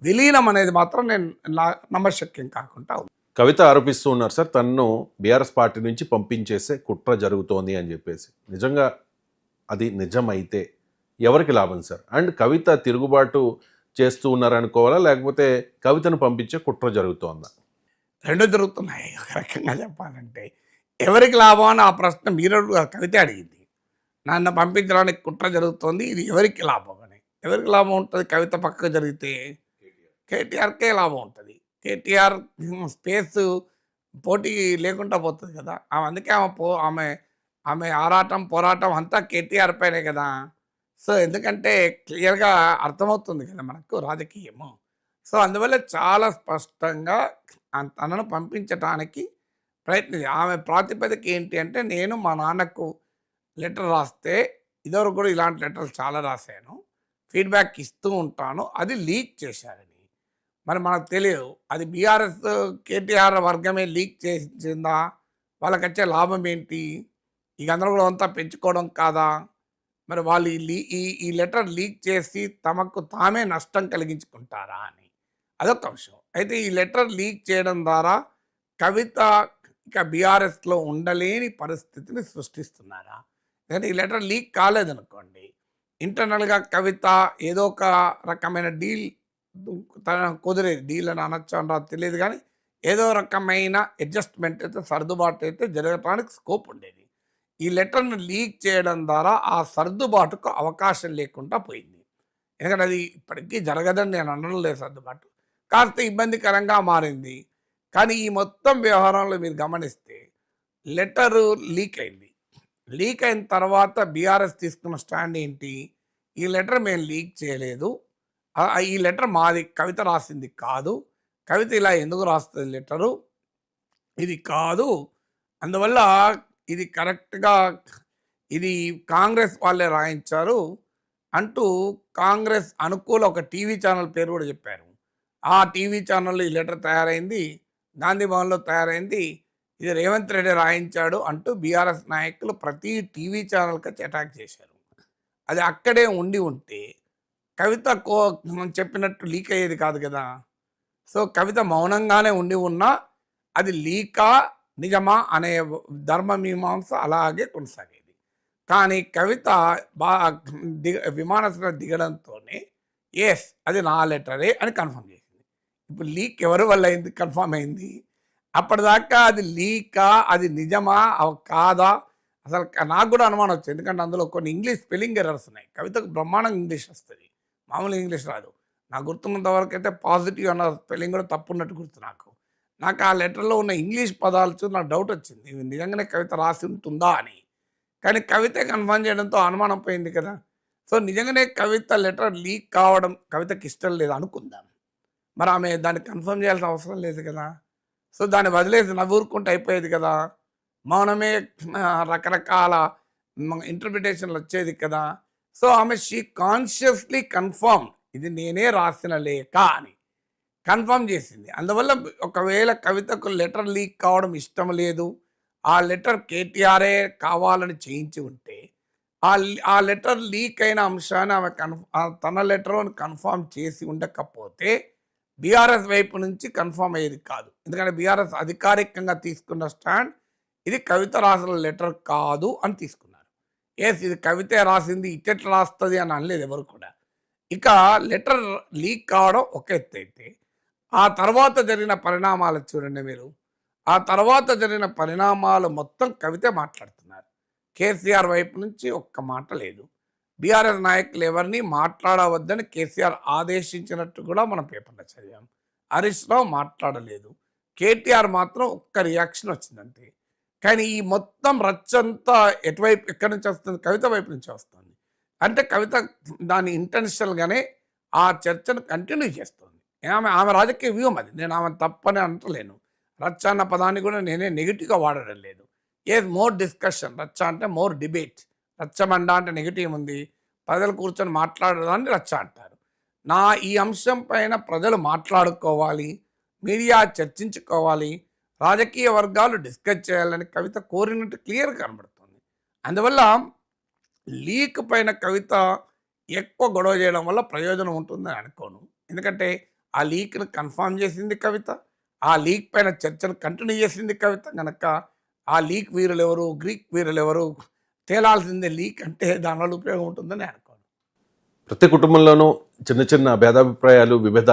విలీనం అనేది మాత్రం నేను నమ్మశక్యం కాకుండా ఉంది. కవిత ఆరోపిస్తూ ఉన్నారు సార్, తనను బీఆర్ఎస్ పార్టీ నుంచి పంపించేసే కుట్ర జరుగుతోంది అని చెప్పేసి. నిజంగా అది నిజమైతే ఎవరికి లాభం సార్? అండ్ కవిత తిరుగుబాటు చేస్తూ ఉన్నారనుకోవాలా, లేకపోతే కవితను పంపించే కుట్ర జరుగుతోందా? రెండు జరుగుతున్నాయి. ఒక రకంగా చెప్పాలంటే ఎవరికి లాభం అని ఆ ప్రశ్న మీరు కవిత అడిగింది. నన్ను పంపించడానికి కుట్ర జరుగుతోంది, ఇది ఎవరికి లాభం అని. ఎవరికి లాభం ఉంటుంది? కవిత పక్కకు జరిగితే కేటీఆర్కే లాభం ఉంటుంది. కేటీఆర్ స్పేస్ పోటీ లేకుండా పోతుంది కదా. అందుకే ఆమె ఆమె ఆరాటం పోరాటం అంతా కేటీఆర్ పైనే కదా. సో ఎందుకంటే క్లియర్గా అర్థమవుతుంది కదా మనకు రాజకీయము. సో అందువల్ల చాలా స్పష్టంగా తనను పంపించటానికి ఆమె ప్రాతిపదిక ఏంటి అంటే, నేను మా నాన్నకు లెటర్ రాస్తే ఇదివరకు కూడా ఇలాంటి లెటర్లు చాలా రాశాను, ఫీడ్బ్యాక్ ఇస్తూ ఉంటాను, అది లీక్ చేశారని. మరి మనకు తెలియదు అది బీఆర్ఎస్ కేటీఆర్ వర్గమే లీక్ చేసిందా, వాళ్ళకి వచ్చే లాభం ఏంటి, ఈ గందరగోళం అంతా పెంచుకోవడం కాదా? మరి వాళ్ళు ఈ లెటర్ లీక్ చేసి తమకు తామే నష్టం కలిగించుకుంటారా అని అదొక అంశం. అయితే ఈ లెటర్ లీక్ చేయడం ద్వారా కవిత ఇక బీఆర్ఎస్లో ఉండలేని పరిస్థితిని సృష్టిస్తున్నారా? ఎందుకంటే ఈ లెటర్ లీక్ కాలేదనుకోండి, ఇంటర్నల్గా కవిత ఏదో ఒక రకమైన డీల్ తన కుదిరేది, డీల్ అని అనొచ్చు అని తెలియదు, కానీ ఏదో రకమైన అడ్జస్ట్మెంట్ అయితే సర్దుబాటు అయితే జరగడానికి స్కోప్ ఉండేది. ఈ లెటర్ను లీక్ చేయడం ద్వారా ఆ సర్దుబాటుకు అవకాశం లేకుండా పోయింది. ఎందుకంటే అది ఇప్పటికీ జరగదని నేను అనడం లేదు, సర్దుబాటు కాస్త ఇబ్బందికరంగా మారింది. కానీ ఈ మొత్తం వ్యవహారంలో మీరు గమనిస్తే లెటరు లీక్ అయింది. లీక్ అయిన తర్వాత బీఆర్ఎస్ తీసుకున్న స్టాండ్ ఏంటి? ఈ లెటర్ మేము లీక్ చేయలేదు, ఈ లెటర్ మాది, కవిత రాసింది కాదు, కవిత ఇలా ఎందుకు రాస్తుంది లెటరు, ఇది కాదు, అందువల్ల ఇది కరెక్ట్గా ఇది కాంగ్రెస్ వాళ్ళే రాయించారు అంటూ కాంగ్రెస్ అనుకూల ఒక టీవీ ఛానల్ పేరు కూడా చెప్పారు. ఆ టీవీ ఛానల్లో ఈ లెటర్ తయారైంది, గాంధీ భవన్లో తయారైంది, ఇది రేవంత్ రెడ్డి రాయించాడు అంటూ బీఆర్ఎస్ నాయకులు ప్రతి టీవీ ఛానల్కి వచ్చి అటాక్ చేశారు. అది అక్కడే ఉండి ఉంటే కవిత చెప్పినట్టు లీక్ అయ్యేది కాదు కదా. సో కవిత మౌనంగానే ఉండి ఉన్నా అది లీకా నిజమా అనే ధర్మమీమాంస అలాగే కొనసాగేది. కానీ కవిత విమానాశ్రయం దిగడంతోనే ఎస్ అది నా లెటరే అని కన్ఫర్మ్ చేసింది. ఇప్పుడు లీక్ ఎవరి వల్ల అయింది, కన్ఫర్మ్ అయింది. అప్పటిదాకా అది లీకా, అది నిజమా కాదా, అసలు నాకు కూడా అనుమానం వచ్చింది. ఎందుకంటే అందులో కొన్ని ఇంగ్లీష్ స్పెల్లింగ్ ఎర్రర్స్ ఉన్నాయి. కవితకు బ్రహ్మాండంగా ఇంగ్లీష్ వస్తుంది, మామూలు ఇంగ్లీష్ రాదు. నాకు గుర్తున్నంత వరకు అయితే పాజిటివ్ అన్న స్పెల్లింగ్ కూడా తప్పు ఉన్నట్టు గుర్తు. నాకు ఆ లెటర్లో ఉన్న ఇంగ్లీష్ పదాలు చూసి నాకు డౌట్ వచ్చింది, ఇవి నిజంగానే కవిత రాసి ఉంటుందా అని. కానీ కవిత కన్ఫర్మ్ చేయడంతో అనుమానం పోయింది కదా. సో నిజంగానే కవిత లెటర్ లీక్ కావడం కవితకి ఇష్టం లేదు అనుకుందాం, మరి ఆమె దాన్ని కన్ఫర్మ్ చేయాల్సిన అవసరం లేదు కదా. సో దాన్ని వదిలేసి నవ్వురుకుంటూ అయిపోయేది కదా, మౌనమే రకరకాల ఇంటర్ప్రిటేషన్లు వచ్చేది కదా. సో ఆమె షీ కాన్షియస్లీ కన్ఫర్మ్ ఇది నేనే రాసిన లేఖ అని కన్ఫర్మ్ చేసింది. అందువల్ల ఒకవేళ కవితకు లెటర్ లీక్ కావడం ఇష్టం లేదు, ఆ లెటర్ కేటీఆర్ఏ కావాలని చేయించి ఉంటే ఆ లెటర్ లీక్ అయిన అంశాన్ని ఆమె తన లెటర్ అని కన్ఫర్మ్ చేసి ఉండకపోతే బీఆర్ఎస్ వైపు నుంచి కన్ఫర్మ్ అయ్యేది కాదు. ఎందుకంటే బీఆర్ఎస్ అధికారికంగా తీసుకున్న స్టాండ్ ఇది కవిత రాసిన లెటర్ కాదు అని తీసుకున్నారు. ఎస్ ఇది కవిత రాసింది, ఇట్టెట్లా రాస్తుంది అని అనలేదు ఎవరు కూడా. ఇక లెటర్ లీక్ కావడం ఒక ఎత్తు అయితే, ఆ తర్వాత జరిగిన పరిణామాలు చూడండి మీరు. ఆ తర్వాత జరిగిన పరిణామాలు మొత్తం కవితే మాట్లాడుతున్నారు. కేసీఆర్ వైపు నుంచి ఒక్క మాట లేదు. బీఆర్ఎస్ నాయకులు ఎవరిని మాట్లాడవద్దని కేసీఆర్ ఆదేశించినట్టు కూడా మనం పేపర్లో చదివాం. హరీష్ రావు మాట్లాడలేదు, కేటీఆర్ మాత్రం ఒక్క రియాక్షన్ వచ్చిందంతే. కానీ ఈ మొత్తం రచ్చంతా ఎటువైపు ఎక్కడి నుంచి వస్తుంది? కవిత వైపు నుంచి వస్తుంది. అంటే కవిత దాని ఇంటెన్షనల్గానే ఆ చర్చను కంటిన్యూ చేస్తుంది. ఆమె రాజకీయ వ్యూహం అది, నేను ఆమె తప్పని అంటలేను. రచ్చ అన్న పదాన్ని కూడా నేనే నెగిటివ్గా వాడడం లేదు. మోర్ డిస్కషన్, రచ్చ అంటే మోర్ డిబేట్. రచ్చమండ అంటే నెగిటివ్ ఉంది, ప్రజలు కూర్చొని మాట్లాడదాన్ని రచ్చ అంటారు. ఈ అంశం పైన ప్రజలు మాట్లాడుకోవాలి, మీడియా చర్చించుకోవాలి, రాజకీయ వర్గాలు డిస్కస్ చేయాలని కవిత కోరినట్టు క్లియర్గా కనబడుతుంది. అందువల్ల లీక్ పైన కవిత ఎక్కువ గొడవ చేయడం వల్ల ప్రయోజనం ఉంటుందని అనుకోను. ఎందుకంటే ఆ లీక్ను కన్ఫర్మ్ చేసింది కవిత. ఆ లీక్ పైన చర్చను కంటిన్యూ చేసింది కవిత గనక ఆ లీక్ వీరులెవరు, గ్రీక్ వీరులెవరు తేలాల్సిందే. లీక్ అంటే దానివల్ల ఉపయోగం ఉంటుందని అనుకోను. ప్రతి కుటుంబంలోనూ చిన్న చిన్న భేదాభిప్రాయాలు, విభేదాలు